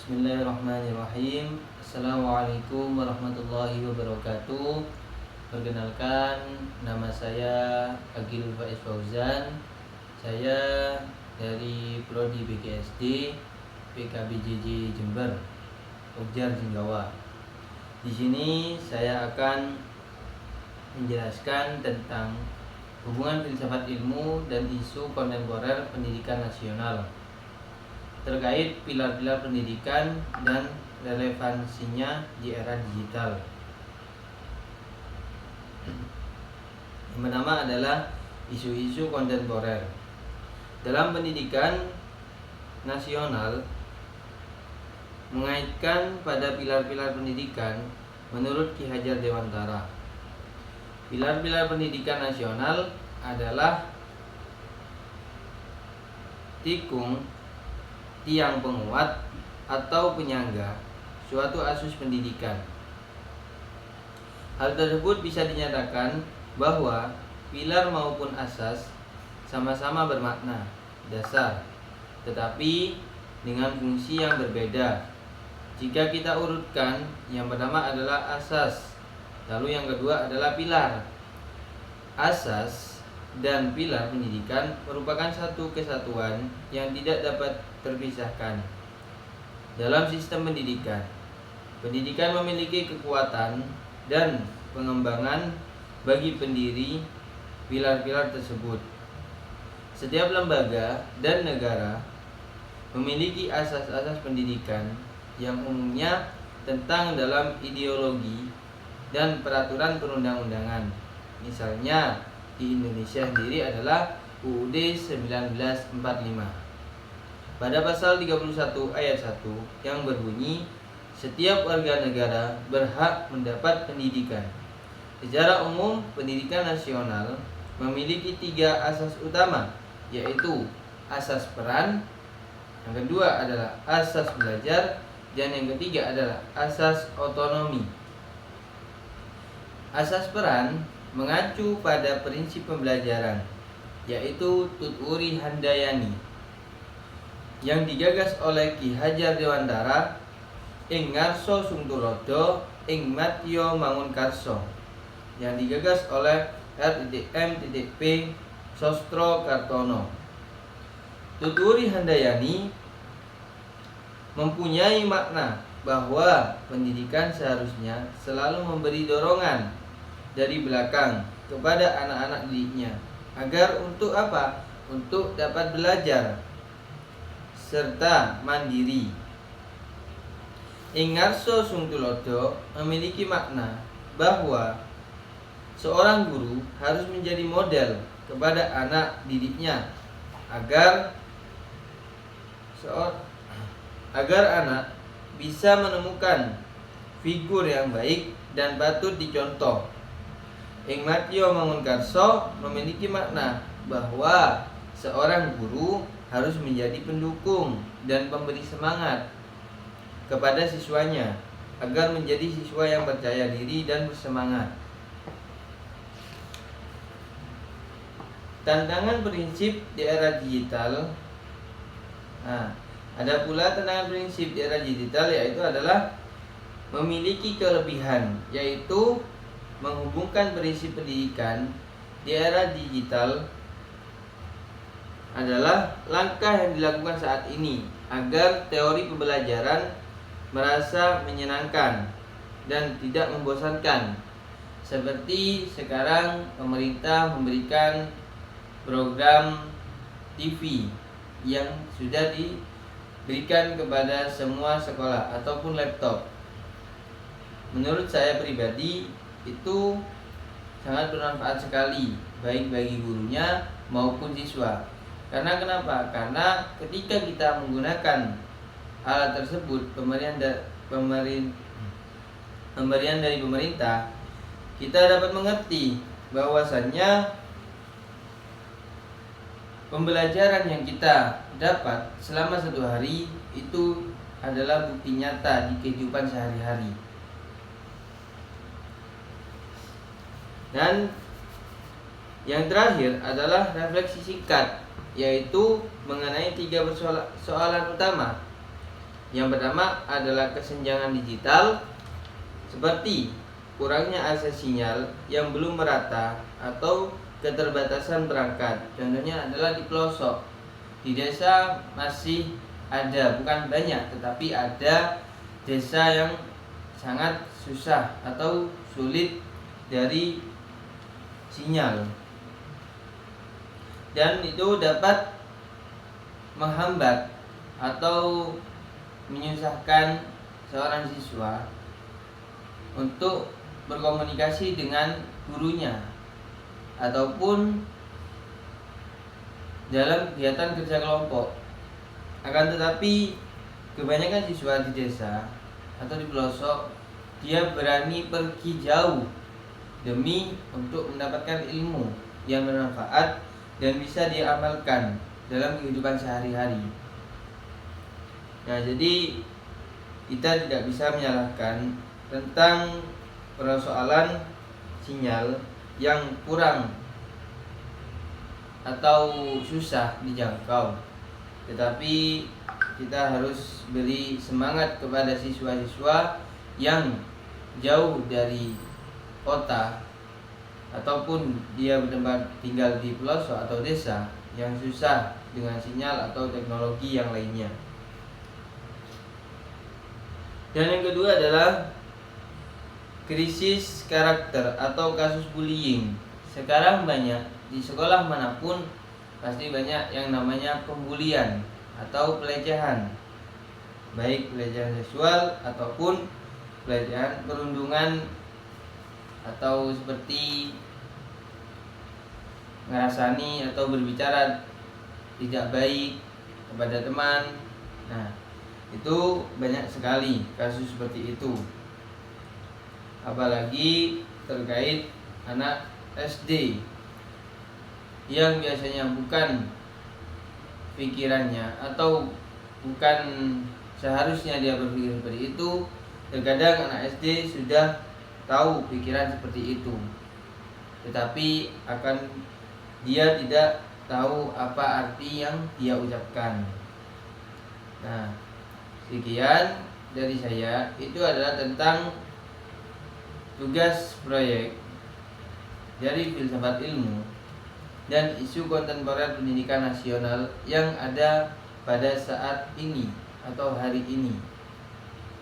Bismillahirrahmanirrahim. Assalamualaikum warahmatullahi wabarakatuh. Perkenalkan, nama saya Agil Faiz Fauzan. Saya dari Prodi BKSD PKBJJ Jember, Ogjar Jenggawa. Di sini saya akan menjelaskan tentang hubungan filsafat ilmu dan isu kontemporer pendidikan nasional terkait pilar-pilar pendidikan dan relevansinya di era digital. Yang pertama adalah isu-isu kontemporer. Dalam pendidikan nasional, mengaitkan pada pilar-pilar pendidikan menurut Ki Hajar Dewantara. Pilar-pilar pendidikan nasional adalah tikung, tiang penguat atau penyangga suatu asus pendidikan. Hal tersebut bisa dinyatakan bahwa pilar maupun asas sama-sama bermakna dasar, tetapi dengan fungsi yang berbeda. Jika kita urutkan, yang pertama adalah asas, lalu yang kedua adalah pilar. Asas dan pilar pendidikan merupakan satu kesatuan yang tidak dapat terpisahkan. Dalam sistem pendidikan, pendidikan memiliki kekuatan dan pengembangan bagi pendiri pilar-pilar tersebut. Setiap lembaga dan negara memiliki asas-asas pendidikan yang umumnya tentang dalam ideologi dan peraturan perundang-undangan. Misalnya di Indonesia sendiri adalah UUD 1945. Pada pasal 31 ayat 1 yang berbunyi, setiap warga negara berhak mendapat pendidikan. Secara umum, pendidikan nasional memiliki 3 asas utama, yaitu asas peran, yang kedua adalah asas belajar, dan yang ketiga adalah asas otonomi. Asas peran mengacu pada prinsip pembelajaran, yaitu Tuturi Handayani, yang digagas oleh Ki Hajar Dewantara ing ngarsa Sungtulodo ing Matya Mangunkarso, yang digagas oleh R.M.P. Sostro Kartono. Tuturi Handayani mempunyai makna bahwa pendidikan seharusnya selalu memberi dorongan dari belakang kepada anak-anak didiknya agar untuk apa? Untuk dapat belajar serta mandiri. Ing ngarsa Sungtulodo memiliki makna bahwa seorang guru harus menjadi model kepada anak didiknya agar anak bisa menemukan figur yang baik dan patut dicontoh. Ing Matya Mangunkarso memiliki makna bahwa seorang guru harus menjadi pendukung dan pemberi semangat kepada siswanya agar menjadi siswa yang percaya diri dan bersemangat. Tantangan prinsip di era digital. Ada pula tantangan prinsip di era digital, yaitu adalah memiliki kelebihan, yaitu menghubungkan prinsip pendidikan di era digital adalah langkah yang dilakukan saat ini agar teori pembelajaran merasa menyenangkan dan tidak membosankan. Seperti sekarang pemerintah memberikan program TV yang sudah diberikan kepada semua sekolah ataupun laptop. Menurut saya pribadi, itu sangat bermanfaat sekali, baik bagi gurunya maupun siswa. Karena kenapa? Karena ketika kita menggunakan alat tersebut, pemberian dari pemerintah, kita dapat mengerti bahwasannya pembelajaran yang kita dapat selama 1 hari itu adalah bukti nyata di kehidupan sehari-hari. Dan yang terakhir adalah refleksi singkat, yaitu mengenai 3 persoalan utama. Yang pertama adalah kesenjangan digital, seperti kurangnya akses sinyal yang belum merata atau keterbatasan perangkat. Contohnya adalah di pelosok. Di desa masih ada, bukan banyak, tetapi ada desa yang sangat susah atau sulit dari sinyal, dan itu dapat menghambat atau menyusahkan seorang siswa untuk berkomunikasi dengan gurunya ataupun dalam kegiatan kerja kelompok. Akan tetapi kebanyakan siswa di desa atau di pelosok, dia berani pergi jauh demi untuk mendapatkan ilmu yang bermanfaat dan bisa diamalkan dalam kehidupan sehari-hari. Nah, jadi kita tidak bisa menyalahkan tentang persoalan sinyal yang kurang atau susah dijangkau, tetapi kita harus beri semangat kepada siswa-siswa yang jauh dari kota ataupun dia bertempat tinggal di pelosok atau desa yang susah dengan sinyal atau teknologi yang lainnya. Dan yang kedua adalah krisis karakter atau kasus bullying. Sekarang banyak di sekolah manapun pasti banyak yang namanya pembulian atau pelecehan, baik pelecehan seksual ataupun pelecehan perundungan, atau seperti ngerasani atau berbicara tidak baik kepada teman. Nah, itu banyak sekali kasus seperti itu, apalagi terkait anak SD yang biasanya bukan pikirannya atau bukan seharusnya dia berpikir seperti itu. Terkadang anak SD sudah tahu pikiran seperti itu, tetapi dia tidak tahu apa arti yang dia ucapkan. Nah, sekian dari saya, itu adalah tentang tugas proyek dari Filsafat Ilmu dan isu kontemporer pendidikan nasional yang ada pada saat ini atau hari ini.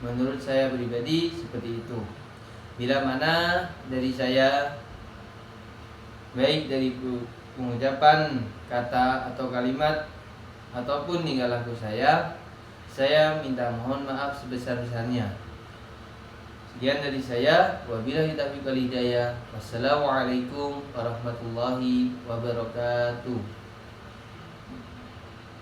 Menurut saya pribadi seperti itu. Bila mana dari saya, baik dari pengucapan kata atau kalimat ataupun tingkah laku saya minta mohon maaf sebesar-besarnya. Sekian dari saya. Wabillahi taufiq wal hidayah. Wassalamualaikum warahmatullahi wabarakatuh.